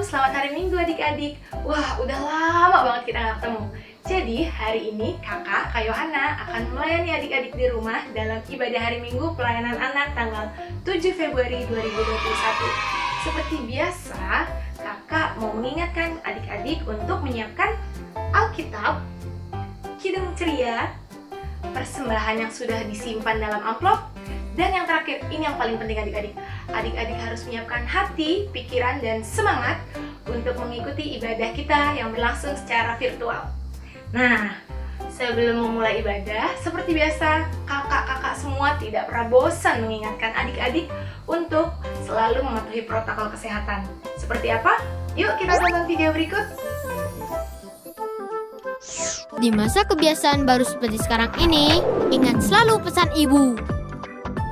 selamat hari Minggu adik-adik. Wah, udah lama banget kita nggak ketemu. Jadi, hari ini Kak Yohana akan melayani adik-adik di rumah dalam ibadah hari Minggu pelayanan anak tanggal 7 Februari 2021. Seperti biasa, Kakak mau mengingatkan adik-adik untuk menyiapkan Alkitab, Kidung Ceria, persembahan yang sudah disimpan dalam amplop, dan yang terakhir, ini yang paling penting adik-adik. Adik-adik harus menyiapkan hati, pikiran, dan semangat untuk mengikuti ibadah kita yang berlangsung secara virtual. Nah, sebelum memulai ibadah, seperti biasa, kakak-kakak semua tidak pernah bosan mengingatkan adik-adik untuk selalu mematuhi protokol kesehatan. Seperti apa? Yuk kita tonton video berikut. Di masa kebiasaan baru seperti sekarang ini, ingat selalu pesan ibu.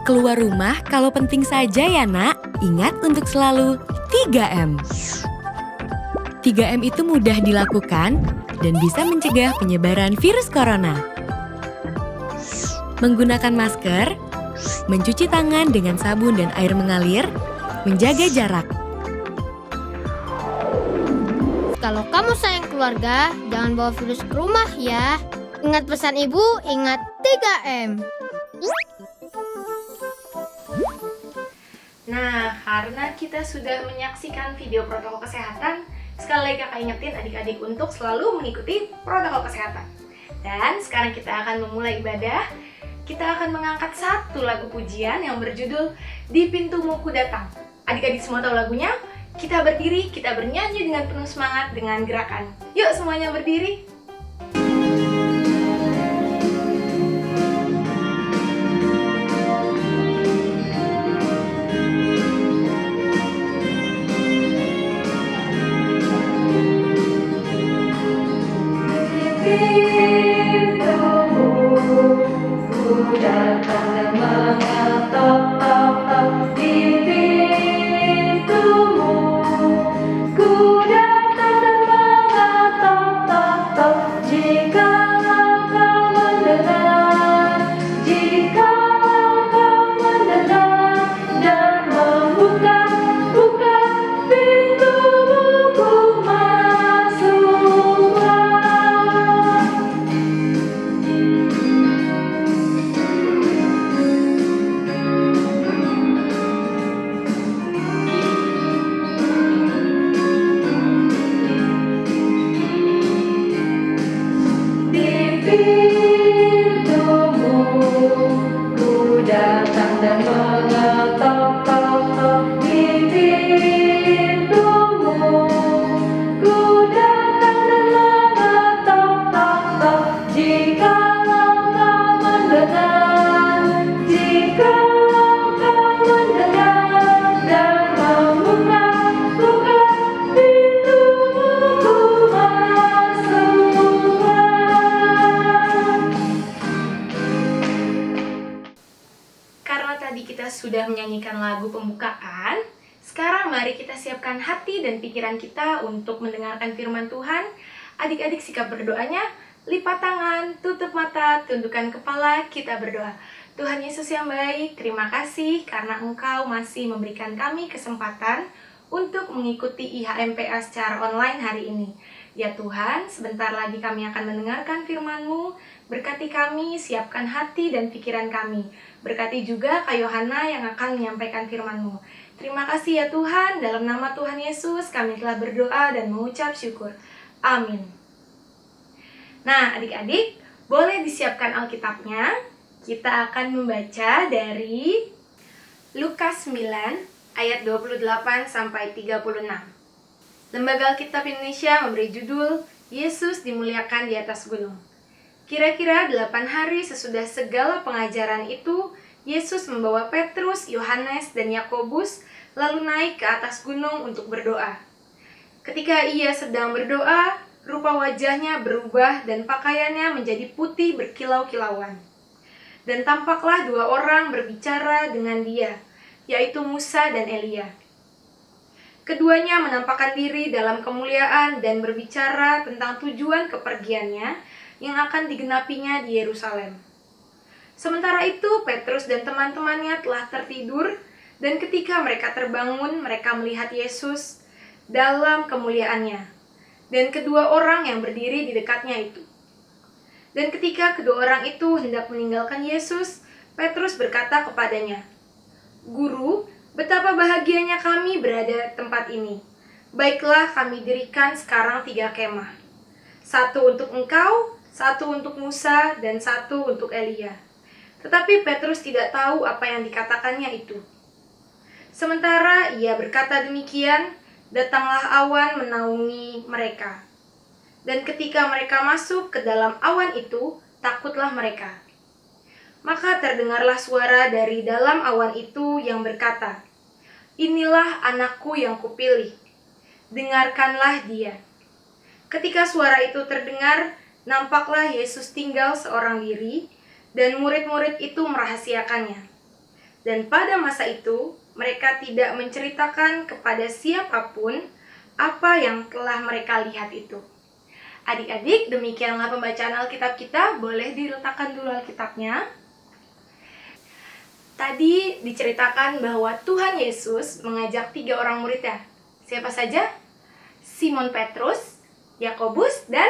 Keluar rumah kalau penting saja ya nak. Ingat untuk selalu 3M. 3M itu mudah dilakukan dan bisa mencegah penyebaran virus corona. Menggunakan masker, mencuci tangan dengan sabun dan air mengalir, menjaga jarak. Kalau kamu sayang keluarga, jangan bawa virus ke rumah ya. Ingat pesan ibu, ingat 3M. Nah, karena kita sudah menyaksikan video protokol kesehatan, sekali lagi kakak ingetin adik-adik untuk selalu mengikuti protokol kesehatan. Dan sekarang kita akan memulai ibadah. Kita akan mengangkat satu lagu pujian yang berjudul Di Pintumu Ku Datang. Adik-adik semua tahu lagunya? Kita berdiri, kita bernyanyi dengan penuh semangat dengan gerakan. Yuk semuanya berdiri. Sudah menyanyikan lagu pembukaan, sekarang mari kita siapkan hati dan pikiran kita untuk mendengarkan firman Tuhan. Adik-adik sikap berdoanya, lipat tangan, tutup mata, tundukkan kepala, kita berdoa. Tuhan Yesus yang baik, terima kasih karena Engkau masih memberikan kami kesempatan untuk mengikuti IHMPA secara online hari ini. Ya Tuhan, sebentar lagi kami akan mendengarkan firman-Mu. Berkati kami, siapkan hati dan pikiran kami. Berkati juga Kak Yohana yang akan menyampaikan firman-Mu. Terima kasih ya Tuhan, dalam nama Tuhan Yesus kami telah berdoa dan mengucap syukur. Amin. Nah adik-adik, boleh disiapkan Alkitabnya. Kita akan membaca dari Lukas 9 ayat 28 sampai 36. Lembaga Alkitab Indonesia memberi judul Yesus dimuliakan di atas gunung. Kira-kira 8 hari sesudah segala pengajaran itu, Yesus membawa Petrus, Yohanes, dan Yakobus lalu naik ke atas gunung untuk berdoa. Ketika ia sedang berdoa, rupa wajahnya berubah dan pakaiannya menjadi putih berkilau-kilauan. Dan tampaklah 2 orang berbicara dengan dia, yaitu Musa dan Elia. Keduanya menampakkan diri dalam kemuliaan dan berbicara tentang tujuan kepergiannya yang akan digenapinya di Yerusalem. Sementara itu, Petrus dan teman-temannya telah tertidur, dan ketika mereka terbangun, mereka melihat Yesus. dalam kemuliaannya, dan kedua orang yang berdiri di dekatnya itu. Dan ketika kedua orang itu hendak meninggalkan Yesus, Petrus berkata kepadanya, "Guru, betapa bahagianya kami berada di tempat ini. Baiklah, kami dirikan sekarang 3 kemah. 1 untuk engkau, 1 untuk Musa, dan 1 untuk Elia." Tetapi Petrus tidak tahu apa yang dikatakannya itu. Sementara ia berkata demikian, datanglah awan menaungi mereka. Dan ketika mereka masuk ke dalam awan itu, takutlah mereka. Maka terdengarlah suara dari dalam awan itu yang berkata, "Inilah anakku yang kupilih, dengarkanlah dia." Ketika suara itu terdengar, nampaklah Yesus tinggal seorang diri, dan murid-murid itu merahasiakannya. Dan pada masa itu, mereka tidak menceritakan kepada siapapun apa yang telah mereka lihat itu. Adik-adik, demikianlah pembacaan Alkitab kita. Boleh diletakkan dulu Alkitabnya. Tadi diceritakan bahwa Tuhan Yesus mengajak 3 orang muridnya. Siapa saja? Simon Petrus, Yakobus, dan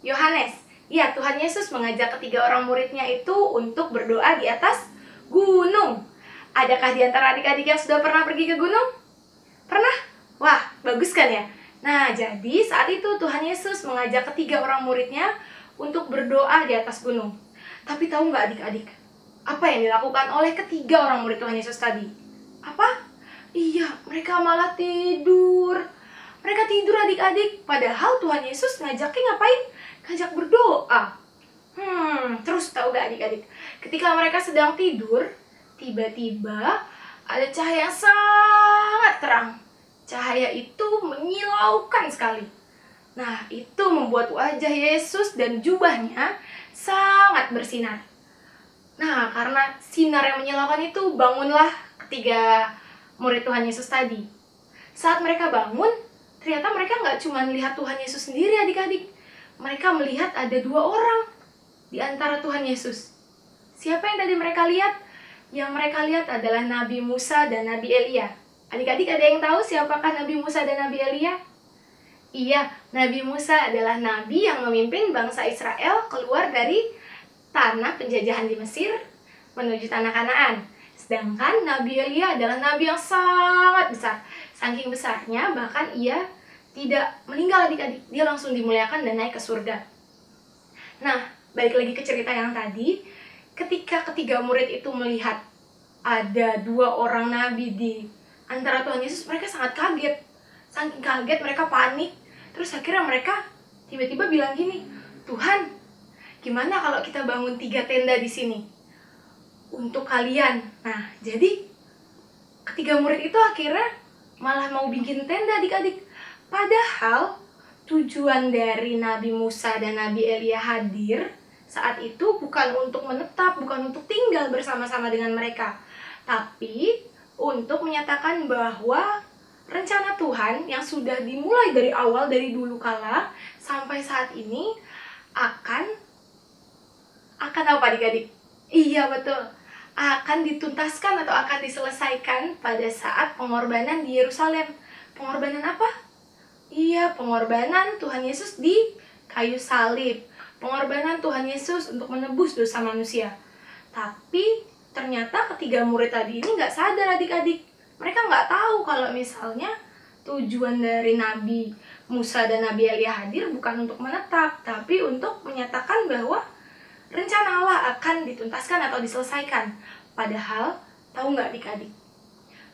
Yohanes. Ya, Tuhan Yesus mengajak ketiga orang muridnya itu untuk berdoa di atas gunung. Adakah di antara adik-adik yang sudah pernah pergi ke gunung? Pernah? Wah, bagus kan ya? Nah, jadi saat itu Tuhan Yesus mengajak ketiga orang muridnya untuk berdoa di atas gunung. Tapi tahu nggak adik-adik? Apa yang dilakukan oleh ketiga orang murid Tuhan Yesus tadi? Apa? Iya, mereka malah tidur. Mereka tidur adik-adik, padahal Tuhan Yesus ngajaknya ngapain? Ngajak berdoa. Terus tahu gak adik-adik? Ketika mereka sedang tidur, tiba-tiba ada cahaya yang sangat terang. Cahaya itu menyilaukan sekali. Nah, itu membuat wajah Yesus dan jubahnya sangat bersinar. Nah, karena sinar yang menyilaukan itu, bangunlah ketiga murid Tuhan Yesus tadi. Saat mereka bangun, ternyata mereka nggak cuma melihat Tuhan Yesus sendiri adik-adik. Mereka melihat ada 2 orang di antara Tuhan Yesus. Siapa yang tadi mereka lihat? Yang mereka lihat adalah Nabi Musa dan Nabi Elia. Adik-adik ada yang tahu siapakah Nabi Musa dan Nabi Elia? Iya, Nabi Musa adalah nabi yang memimpin bangsa Israel keluar dari tanah penjajahan di Mesir menuju tanah Kanaan. Sedangkan Nabi Elia adalah nabi yang sangat besar. Saking besarnya, bahkan ia tidak meninggal adik-adik. Dia langsung dimuliakan dan naik ke surga. Nah, balik lagi ke cerita yang tadi. Ketika ketiga murid itu melihat ada 2 orang nabi di antara Tuhan Yesus, mereka sangat kaget. Saking kaget, mereka panik. Terus akhirnya mereka tiba-tiba bilang gini, "Tuhan, gimana kalau kita bangun 3 tenda di sini untuk kalian?" Nah, jadi ketiga murid itu akhirnya malah mau bikin tenda adik-adik. Padahal tujuan dari Nabi Musa dan Nabi Elia hadir saat itu bukan untuk menetap, bukan untuk tinggal bersama-sama dengan mereka, tapi untuk menyatakan bahwa rencana Tuhan yang sudah dimulai dari awal, dari dulu kala sampai saat ini akan apa adik-adik? Iya betul, akan dituntaskan atau akan diselesaikan pada saat pengorbanan di Yerusalem. Pengorbanan apa? Iya, pengorbanan Tuhan Yesus di kayu salib. Pengorbanan Tuhan Yesus untuk menebus dosa manusia. Tapi ternyata ketiga murid tadi ini nggak sadar adik-adik. Mereka nggak tahu kalau misalnya tujuan dari Nabi Musa dan Nabi Elia hadir bukan untuk menetap, tapi untuk menyatakan bahwa rencana Allah akan dituntaskan atau diselesaikan. Padahal, tahu nggak adik-adik?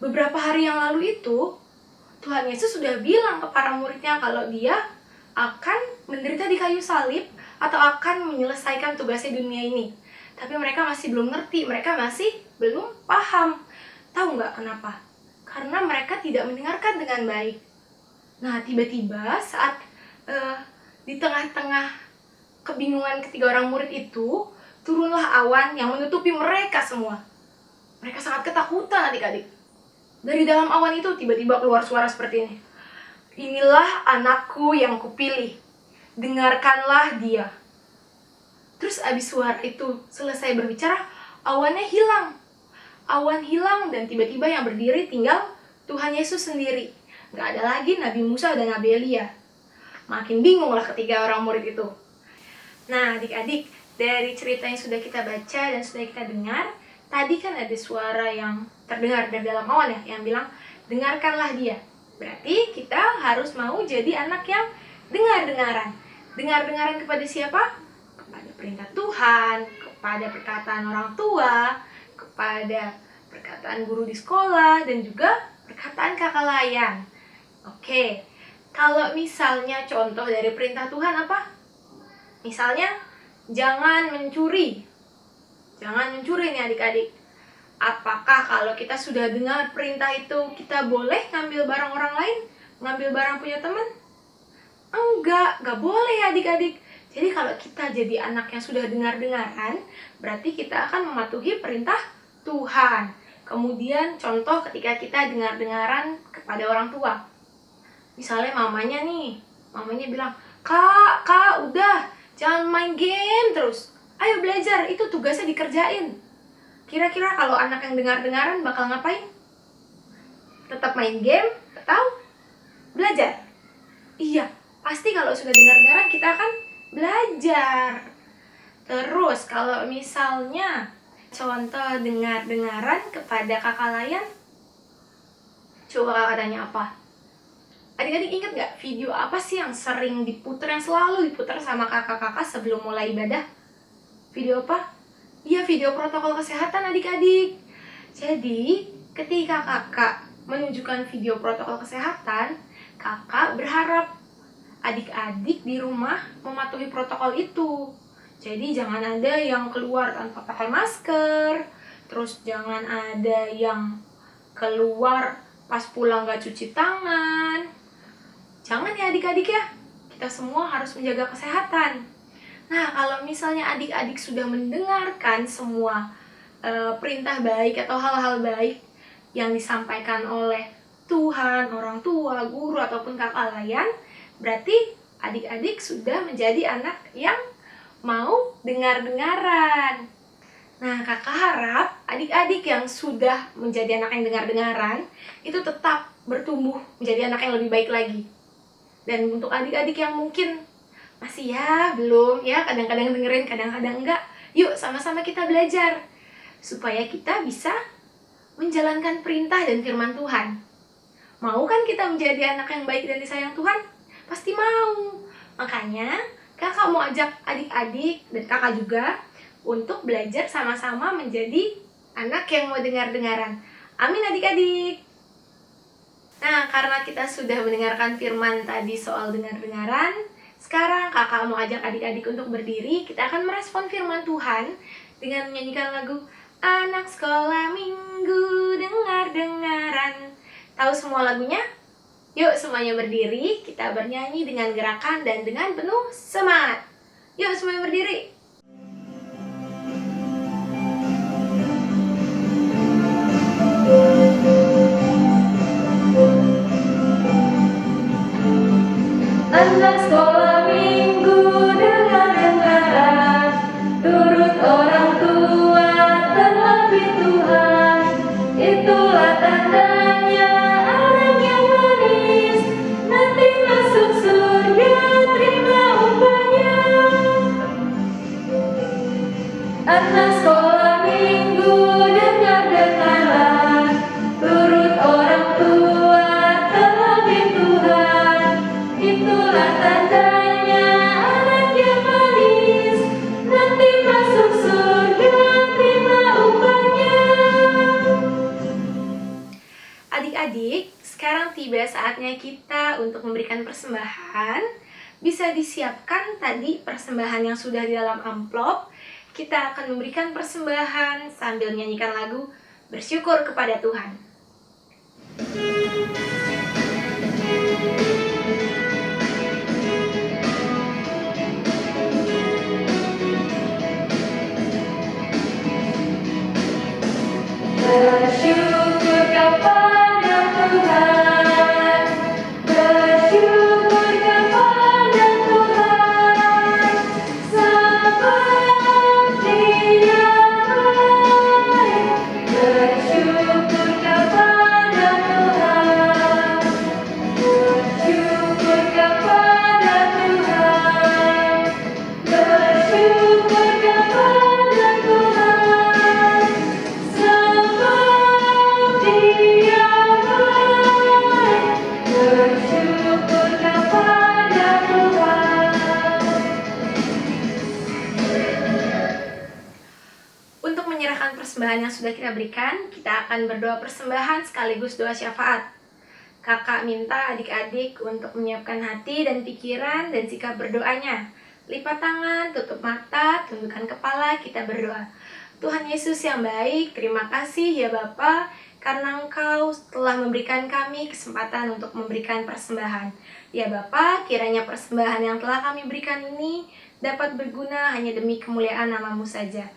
Beberapa hari yang lalu itu, Tuhan Yesus sudah bilang ke para muridnya kalau dia akan menderita di kayu salib atau akan menyelesaikan tugasnya di dunia ini. Tapi mereka masih belum ngerti, mereka masih belum paham. Tahu nggak kenapa? Karena mereka tidak mendengarkan dengan baik. Nah, tiba-tiba saat di tengah-tengah kebingungan ketiga orang murid itu, turunlah awan yang menutupi mereka semua. Mereka sangat ketakutan adik-adik. Dari dalam awan itu tiba-tiba keluar suara seperti ini. "Inilah anakku yang kupilih, dengarkanlah dia." Terus abis suara itu selesai berbicara, awannya hilang. Awan hilang dan tiba-tiba yang berdiri tinggal Tuhan Yesus sendiri. nggak ada lagi Nabi Musa dan Nabi Elia. Makin bingung lah ketiga orang murid itu. Nah adik-adik, dari cerita yang sudah kita baca dan sudah kita dengar, tadi kan ada suara yang terdengar dari dalam awan ya, yang bilang, dengarkanlah dia. Berarti kita harus mau jadi anak yang dengar-dengaran. Dengar-dengaran kepada siapa? Kepada perintah Tuhan, kepada perkataan orang tua, kepada perkataan guru di sekolah, dan juga perkataan kakak layan. Oke, kalau misalnya contoh dari perintah Tuhan apa? Misalnya, jangan mencuri. Jangan mencuri nih adik-adik. Apakah kalau kita sudah dengar perintah itu, kita boleh ngambil barang orang lain? Ngambil barang punya teman? Enggak boleh ya adik-adik. Jadi kalau kita jadi anak yang sudah dengar-dengaran, berarti kita akan mematuhi perintah Tuhan. Kemudian contoh ketika kita dengar-dengaran kepada orang tua. Misalnya mamanya bilang, Kak, udah, jangan main game terus. Ayo belajar, itu tugasnya dikerjain. Kira-kira kalau anak yang dengar-dengaran bakal ngapain? Tetap main game atau belajar? Iya, pasti kalau sudah dengar-dengaran kita akan belajar. Terus kalau misalnya contoh dengar-dengaran kepada kakak layan, coba kakak tanya apa? Adik-adik ingat gak video apa sih yang sering diputar, yang selalu diputar sama kakak-kakak sebelum mulai ibadah? Video apa? Iya, video protokol kesehatan adik-adik. Jadi, ketika kakak menunjukkan video protokol kesehatan, kakak berharap adik-adik di rumah mematuhi protokol itu. Jadi, jangan ada yang keluar tanpa pakai masker, terus jangan ada yang keluar pas pulang gak cuci tangan. Jangan ya adik-adik ya, kita semua harus menjaga kesehatan. Nah, kalau misalnya adik-adik sudah mendengarkan semua perintah baik atau hal-hal baik yang disampaikan oleh Tuhan, orang tua, guru, ataupun kakak layan, berarti adik-adik sudah menjadi anak yang mau dengar-dengaran. Nah, kakak harap adik-adik yang sudah menjadi anak yang dengar-dengaran itu tetap bertumbuh menjadi anak yang lebih baik lagi. Dan untuk adik-adik yang mungkin masih belum kadang-kadang dengerin, kadang-kadang enggak, yuk sama-sama kita belajar supaya kita bisa menjalankan perintah dan firman Tuhan. Mau kan kita menjadi anak yang baik dan disayang Tuhan? Pasti mau. Makanya kakak mau ajak adik-adik dan kakak juga untuk belajar sama-sama menjadi anak yang mau dengar-dengaran. Amin adik-adik. Nah, karena kita sudah mendengarkan firman tadi soal dengar-dengaran, sekarang kakak mau ajak adik-adik untuk berdiri. Kita akan merespon firman Tuhan dengan menyanyikan lagu Anak Sekolah Minggu Dengar-dengaran. Tahu semua lagunya? Yuk semuanya berdiri, kita bernyanyi dengan gerakan dan dengan penuh semangat. Yuk semuanya berdiri. Anak sekolah minggu dengar-dengaran, turut orang tua terlebih Tuhan. Itulah tandanya anak yang manis, nanti masuk surga terima upahnya. Anak sekolah minggu dengar-dengaran, turut orang tua terlebih Tuhan. Itulah tandanya anak yang manis, nanti masuk surga terima upahnya. Adik-adik, sekarang tiba saatnya kita untuk memberikan persembahan. Bisa disiapkan tadi persembahan yang sudah di dalam amplop. Kita akan memberikan persembahan sambil menyanyikan lagu Bersyukur kepada Tuhan. Bersyukur kepada Tuhan, bersyukur kepada Tuhan, sebab Dia baik. Bersyukur kepada Tuhan. persembahan yang sudah kita berikan, kita akan berdoa persembahan sekaligus doa syafaat. Kakak minta adik-adik untuk menyiapkan hati dan pikiran dan sikap berdoanya. Lipat tangan, tutup mata, tundukkan kepala, kita berdoa. Tuhan Yesus yang baik, terima kasih ya Bapa, karena Engkau telah memberikan kami kesempatan untuk memberikan persembahan. Ya Bapa, kiranya persembahan yang telah kami berikan ini dapat berguna hanya demi kemuliaan nama-Mu saja.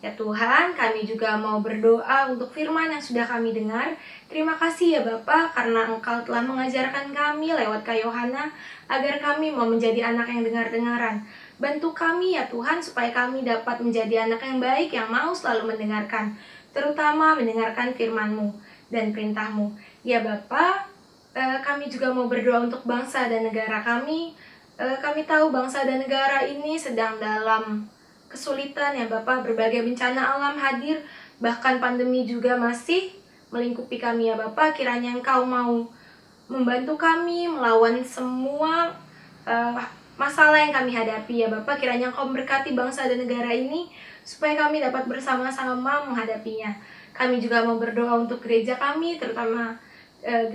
Ya Tuhan, kami juga mau berdoa untuk firman yang sudah kami dengar. Terima kasih ya Bapa, karena Engkau telah mengajarkan kami lewat Kak Yohana, agar kami mau menjadi anak yang dengar-dengaran. Bantu kami ya Tuhan, supaya kami dapat menjadi anak yang baik, yang mau selalu mendengarkan, terutama mendengarkan firman-Mu dan perintah-Mu. Ya Bapa, kami juga mau berdoa untuk bangsa dan negara kami. Kami tahu bangsa dan negara ini sedang dalam kesulitan ya Bapak, berbagai bencana alam hadir, bahkan pandemi juga masih melingkupi kami ya Bapak. Kiranya Engkau mau membantu kami melawan semua masalah yang kami hadapi ya Bapak. Kiranya Engkau memberkati bangsa dan negara ini supaya kami dapat bersama-sama menghadapinya. Kami juga mau berdoa untuk gereja kami, terutama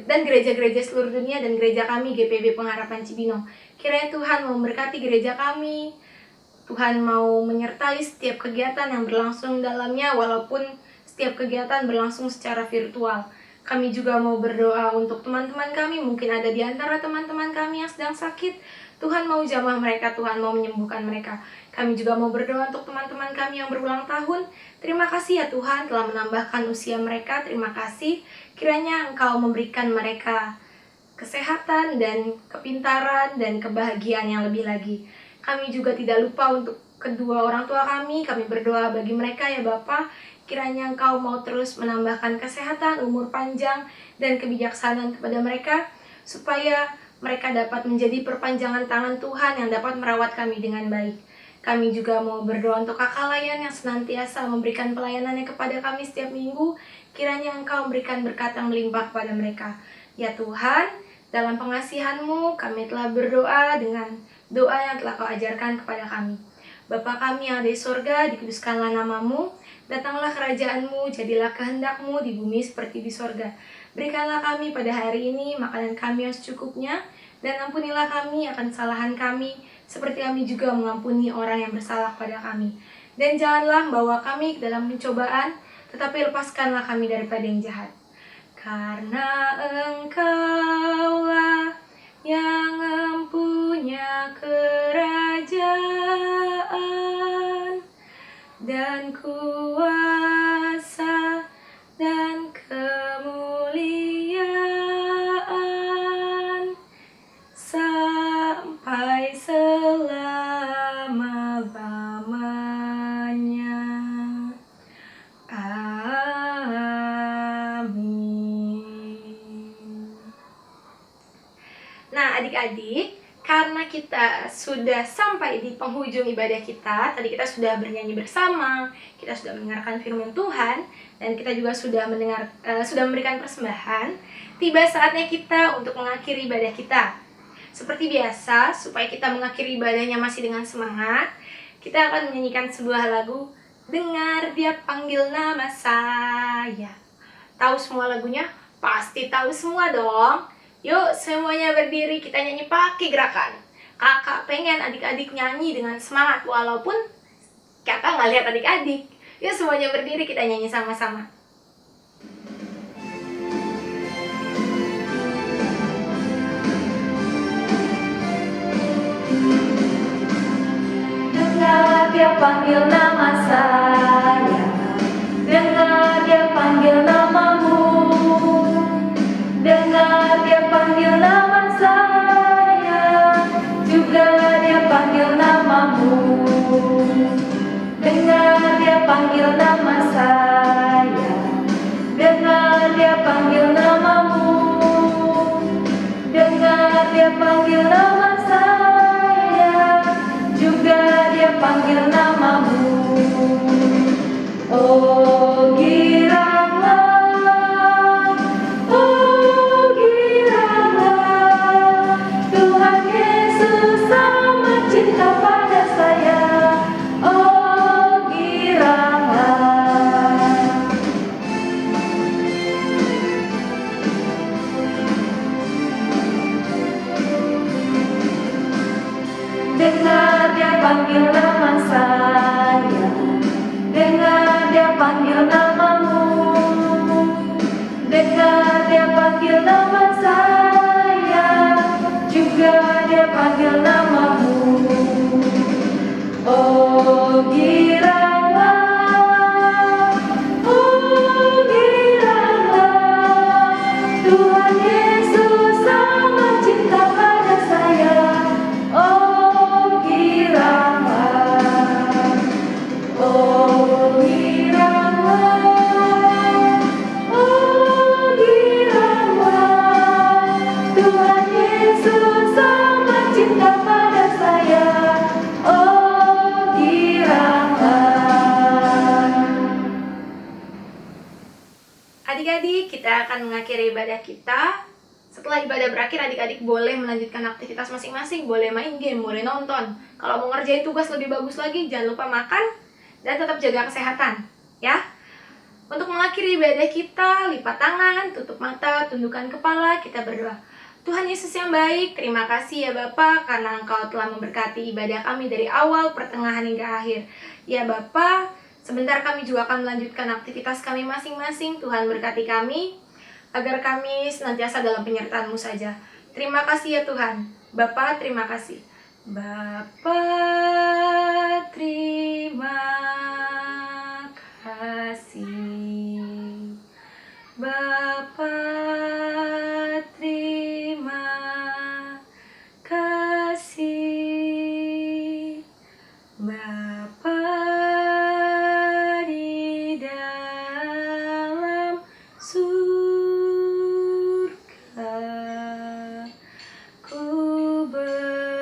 dan gereja-gereja seluruh dunia, dan gereja kami GPB Pengharapan Cibinong. Kiranya Tuhan mau memberkati gereja kami. Tuhan mau menyertai setiap kegiatan yang berlangsung dalamnya, walaupun setiap kegiatan berlangsung secara virtual. Kami juga mau berdoa untuk teman-teman kami, mungkin ada di antara teman-teman kami yang sedang sakit. Tuhan mau jamah mereka, Tuhan mau menyembuhkan mereka. Kami juga mau berdoa untuk teman-teman kami yang berulang tahun. Terima kasih ya Tuhan telah menambahkan usia mereka, terima kasih. Kiranya Engkau memberikan mereka kesehatan dan kepintaran dan kebahagiaan yang lebih lagi. Kami juga tidak lupa untuk kedua orang tua kami berdoa bagi mereka ya Bapa. Kiranya Engkau mau terus menambahkan kesehatan, umur panjang, dan kebijaksanaan kepada mereka, supaya mereka dapat menjadi perpanjangan tangan Tuhan yang dapat merawat kami dengan baik. Kami juga mau berdoa untuk kakak layan yang senantiasa memberikan pelayanannya kepada kami setiap minggu. Kiranya Engkau memberikan berkat yang melimpah kepada mereka. Ya Tuhan, dalam pengasihan-Mu kami telah berdoa dengan doa yang telah Kau ajarkan kepada kami. Bapa kami yang ada di sorga, dikuduskanlah nama-Mu, datanglah kerajaan-Mu, jadilah kehendak-Mu di bumi seperti di sorga. Berikanlah kami pada hari ini makanan kami yang secukupnya, dan ampunilah kami akan kesalahan kami, seperti kami juga mengampuni orang yang bersalah kepada kami. Dan janganlah membawa kami ke dalam pencobaan, tetapi lepaskanlah kami daripada yang jahat. Karena Engkaulah yang empunya kerajaan dan kuasa dan kemuliaan sampai selama-lamanya. Nah adik-adik, karena kita sudah sampai di penghujung ibadah kita, tadi kita sudah bernyanyi bersama, kita sudah mendengarkan firman Tuhan, dan kita juga sudah memberikan persembahan. Tiba saatnya kita untuk mengakhiri ibadah kita. Seperti biasa, supaya kita mengakhiri ibadahnya masih dengan semangat, kita akan menyanyikan sebuah lagu, Dengar Dia Panggil Nama Saya. Tahu semua lagunya? Pasti tahu semua dong. Yuk semuanya berdiri, kita nyanyi pakai gerakan. Kakak pengen adik-adik nyanyi dengan semangat, walaupun kakak nggak lihat adik-adik. Yuk semuanya berdiri, kita nyanyi sama-sama. Dengar Dia panggil nama saya, dengar Dia panggil namamu, dengar Dia panggil nama saya, juga Dia panggil namamu. Dengar Dia panggil nama saya, dengar Dia panggil namamu, dengar Dia panggil nama saya, juga Dia panggil namamu. Oh giranglah, oh giranglah, Tuhan Yesus amat cinta pada saya. Oh giranglah, panggil nama saya, dengar dia panggil namamu, dengar dia panggil nama saya, juga dia panggil namamu. Oh girangan, Tuhan Yesus sangat cinta pada saya. Oh girangan, oh girangan, oh girangan, Tuhan Yesus sangat cinta pada saya. Oh girangan. Adik-adik, kita akan mengakhiri ibadah kita. Setelah ibadah berakhir, adik-adik boleh melanjutkan aktivitas masing-masing, boleh main game, boleh nonton. Kalau mau ngerjain tugas lebih bagus lagi, jangan lupa makan dan tetap jaga kesehatan, ya. Untuk mengakhiri ibadah kita, lipat tangan, tutup mata, tundukkan kepala, kita berdoa. Tuhan Yesus yang baik, terima kasih ya Bapa karena Engkau telah memberkati ibadah kami dari awal, pertengahan hingga akhir. Ya Bapa, sebentar kami juga akan melanjutkan aktivitas kami masing-masing. Tuhan berkati kami, agar kami senantiasa dalam penyertaan-Mu saja. Terima kasih ya Tuhan. Bapa, terima kasih. Bapa, terima kasih. Bapa, terima kasih. Bapa di dalam surga, ku berterima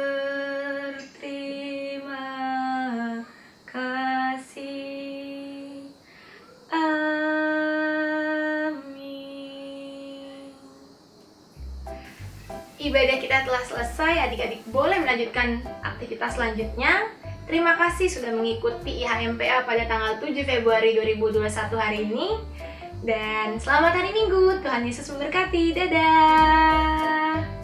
kasih. Amin. Ibadah kita telah selesai, adik-adik boleh melanjutkan aktivitas selanjutnya. Terima kasih sudah mengikuti IHMPA pada tanggal 7 Februari 2021 hari ini. Dan selamat hari Minggu, Tuhan Yesus memberkati, dadah!